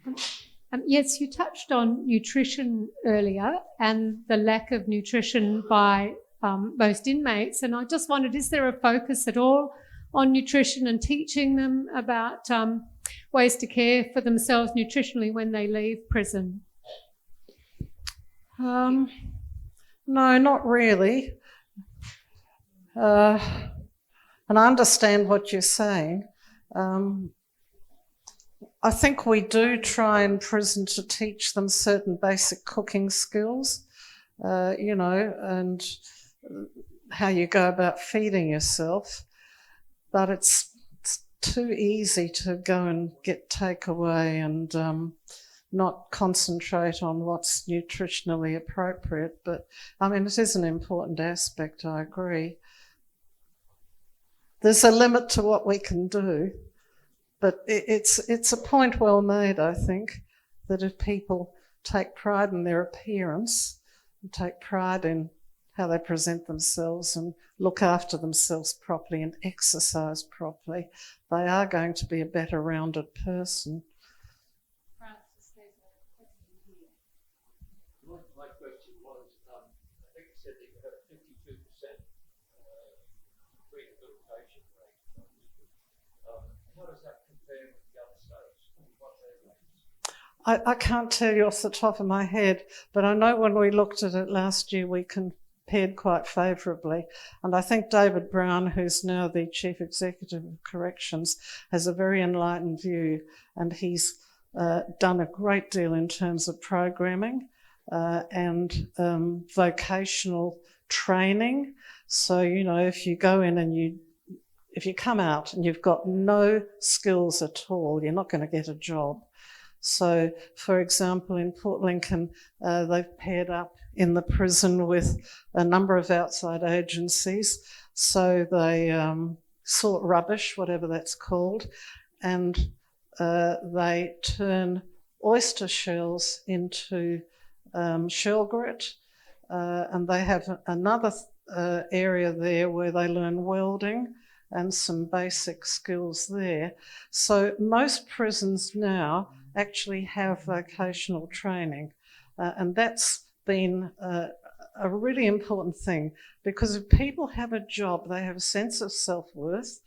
anybody? Yes, you touched on nutrition earlier and the lack of nutrition by most inmates, and I just wondered, is there a focus at all on nutrition and teaching them about ways to care for themselves nutritionally when they leave prison? No, not really. And I understand what you're saying. I think we do try in prison to teach them certain basic cooking skills, and how you go about feeding yourself. But it's too easy to go and get takeaway and not concentrate on what's nutritionally appropriate. But, it is an important aspect, I agree. There's a limit to what we can do, but it's a point well made, I think, that if people take pride in their appearance and take pride in how they present themselves and look after themselves properly and exercise properly, they are going to be a better rounded person. My question was, I think you said that you had a 52% rehabilitation rate. How does that compare with the other states? What are their rates? I can't tell you off the top of my head, but I know when we looked at it last year, we compared quite favourably. And I think David Brown, who's now the Chief Executive of Corrections, has a very enlightened view, and he's done a great deal in terms of programming and vocational training. So, if you go in and if you come out and you've got no skills at all, you're not going to get a job. So, for example, in Port Lincoln, they've paired up in the prison with a number of outside agencies. So they sort rubbish, whatever that's called, and they turn oyster shells into shell grit. And they have another area there where they learn welding and some basic skills there. So most prisons now actually have vocational training, and that's been a really important thing, because if people have a job, they have a sense of self-worth,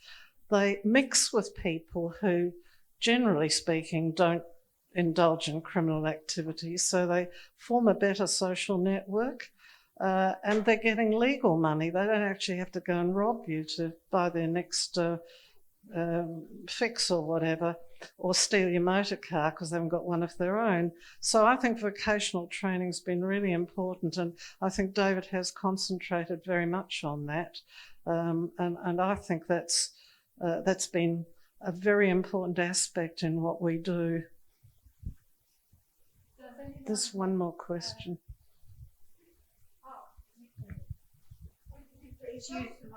they mix with people who, generally speaking, don't indulge in criminal activities, so they form a better social network. and they're getting legal money. They don't actually have to go and rob you to buy their next fix or whatever, or steal your motor car because they haven't got one of their own. So I think vocational training's been really important, and I think David has concentrated very much on that, and I think that's been a very important aspect in what we do. There's one more question. Please use the mic.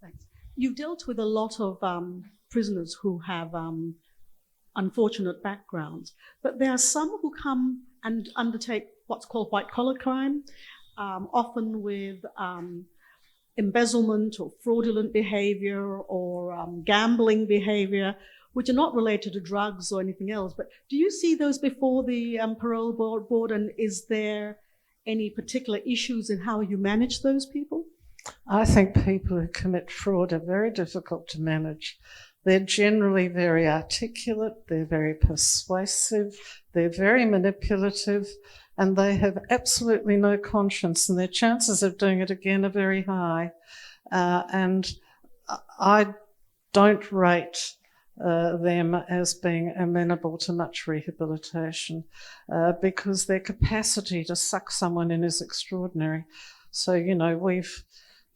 Thanks. You've dealt with a lot of prisoners who have unfortunate backgrounds, but there are some who come and undertake what's called white-collar crime, often with embezzlement or fraudulent behaviour or gambling behaviour, which are not related to drugs or anything else. But do you see those before the parole board, and is there any particular issues in how you manage those people? I think people who commit fraud are very difficult to manage. They're generally very articulate, they're very persuasive, they're very manipulative, and they have absolutely no conscience, and their chances of doing it again are very high. And I don't rate them as being amenable to much rehabilitation because their capacity to suck someone in is extraordinary. So, you know, we've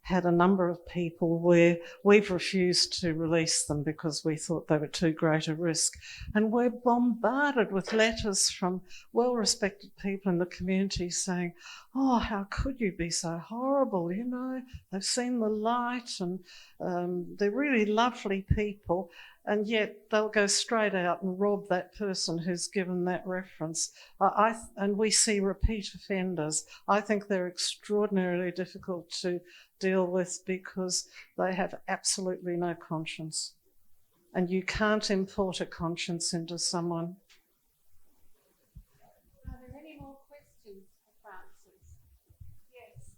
had a number of people where we've refused to release them because we thought they were too great a risk. And we're bombarded with letters from well-respected people in the community saying, oh, how could you be so horrible? You know, they've seen the light and they're really lovely people. And yet they'll go straight out and rob that person who's given that reference. And we see repeat offenders. I think they're extraordinarily difficult to deal with because they have absolutely no conscience. And you can't import a conscience into someone. Are there any more questions for Francis? Yes.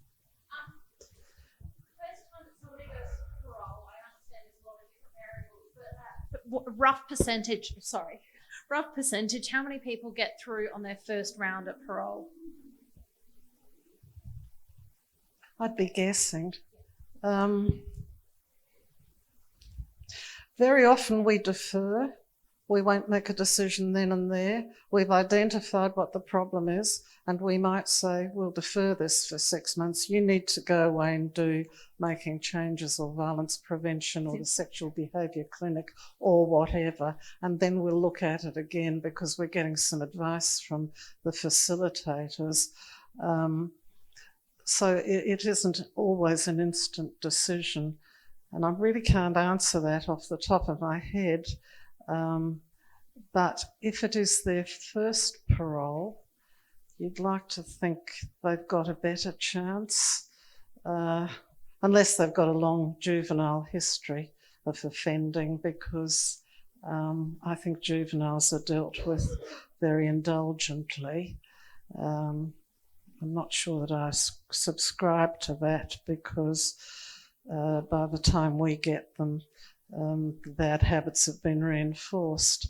First time that somebody goes to parole, I understand there's a lot of different variables, but rough percentage, how many people get through on their first round at parole? I'd be guessing. Very often we defer. We won't make a decision then and there. We've identified what the problem is, and we might say, we'll defer this for 6 months. You need to go away and do making changes or violence prevention or the sexual behaviour clinic or whatever, and then we'll look at it again because we're getting some advice from the facilitators. So it isn't always an instant decision, and I really can't answer that off the top of my head. But if it is their first parole, you'd like to think they've got a better chance, unless they've got a long juvenile history of offending, because I think juveniles are dealt with very indulgently. I'm not sure that I subscribe to that because by the time we get them, the bad habits have been reinforced.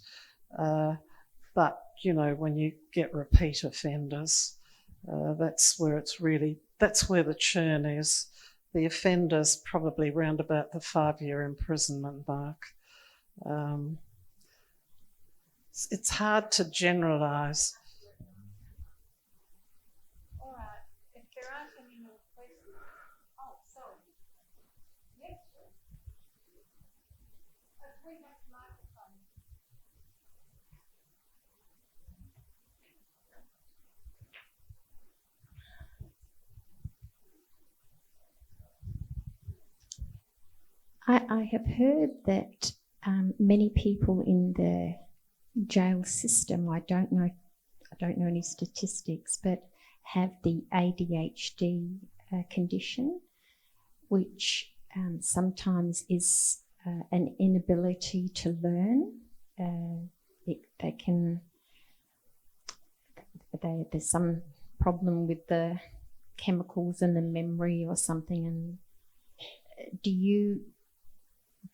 But, you know, when you get repeat offenders, that's where the churn is. The offenders probably round about the 5-year imprisonment mark. It's hard to generalise. All right. If there aren't any more questions. Oh, sorry. Yes. We have the microphone. I have heard that many people in the jail system, I don't know any statistics, but have the ADHD condition, which sometimes is an inability to learn. There's some problem with the chemicals and the memory or something. And do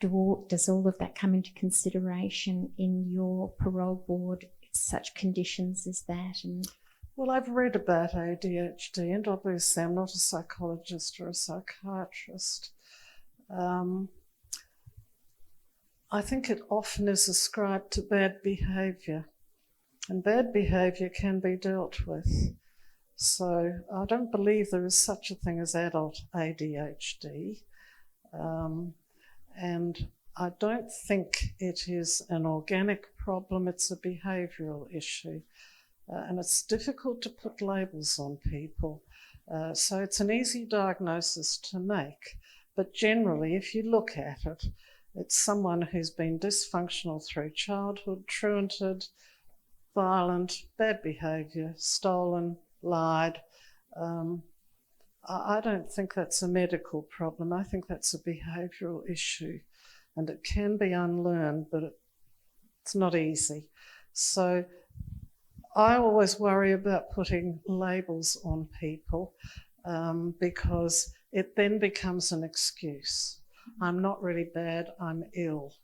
does all of that come into consideration in your parole board, such conditions as that? And Well, I've read about ADHD, and obviously I'm not a psychologist or a psychiatrist. I think it often is ascribed to bad behaviour, and bad behaviour can be dealt with. So I don't believe there is such a thing as adult ADHD, and I don't think it is an organic problem, it's a behavioural issue. And it's difficult to put labels on people. So it's an easy diagnosis to make. But generally, if you look at it, it's someone who's been dysfunctional through childhood, truanted, violent, bad behaviour, stolen, lied. I don't think that's a medical problem. I think that's a behavioural issue. And it can be unlearned, but it's not easy. So I always worry about putting labels on people because it then becomes an excuse. I'm not really bad, I'm ill.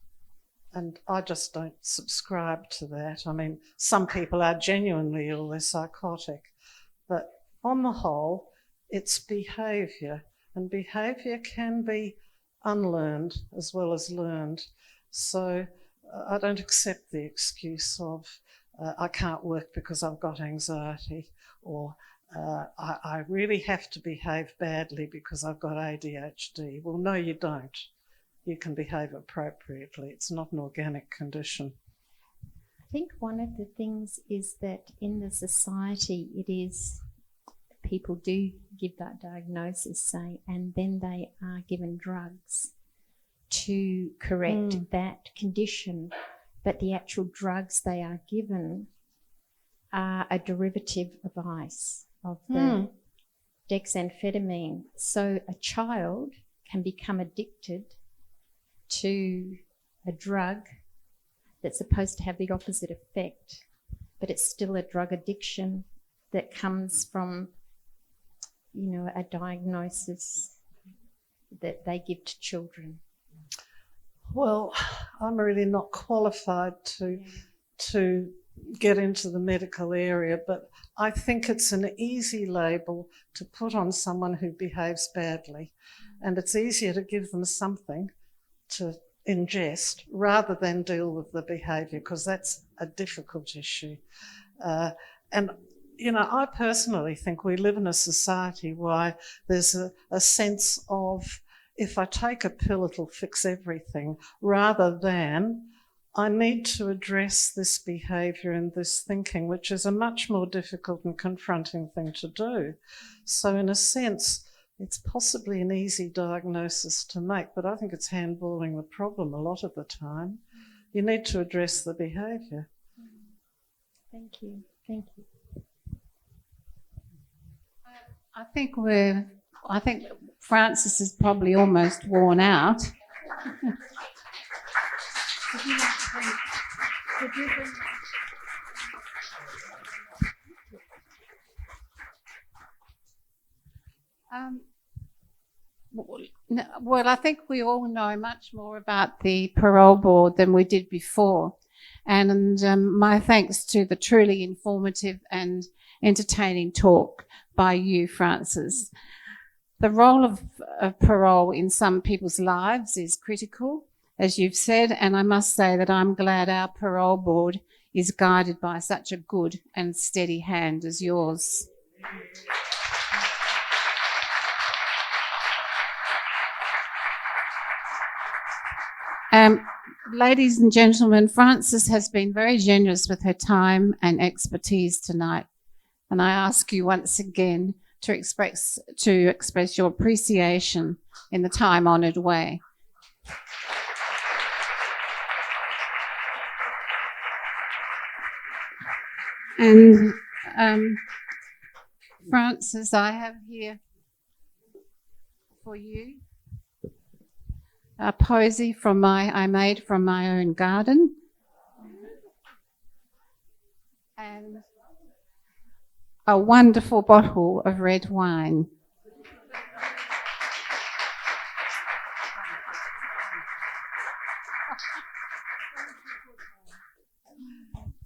And I just don't subscribe to that. I mean, some people are genuinely ill, they're psychotic. But on the whole, it's behaviour. And behaviour can be unlearned as well as learned. So I don't accept the excuse of I can't work because I've got anxiety, or I really have to behave badly because I've got ADHD. Well, no, you don't. You can behave appropriately. It's not an organic condition. I think one of the things is that in the society, it is people do give that diagnosis, say, and then they are given drugs to correct that condition. But the actual drugs they are given are a derivative of ice, of the dexamphetamine. So a child can become addicted to a drug that's supposed to have the opposite effect, but it's still a drug addiction that comes from, a diagnosis that they give to children. Well, I'm really not qualified to get into the medical area, but I think it's an easy label to put on someone who behaves badly, and it's easier to give them something to ingest rather than deal with the behaviour, because that's a difficult issue. And I personally think we live in a society where there's a sense of, if I take a pill, it'll fix everything, rather than I need to address this behaviour and this thinking, which is a much more difficult and confronting thing to do. So in a sense, it's possibly an easy diagnosis to make, but I think it's handballing the problem a lot of the time. You need to address the behaviour. Thank you. Thank you. I think Francis is probably almost worn out. Well, I think we all know much more about the parole board than we did before. And my thanks to the truly informative and entertaining talk by you, Francis. The role of parole in some people's lives is critical, as you've said, and I must say that I'm glad our parole board is guided by such a good and steady hand as yours. Ladies and gentlemen, Frances has been very generous with her time and expertise tonight, and I ask you once again to express your appreciation in the time-honoured way. And Frances, I have here for you a posy I made from my own garden, and a wonderful bottle of red wine.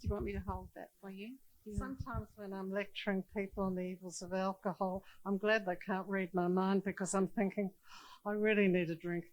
Do you want me to hold that for you? Sometimes when I'm lecturing people on the evils of alcohol, I'm glad they can't read my mind because I'm thinking, I really need a drink.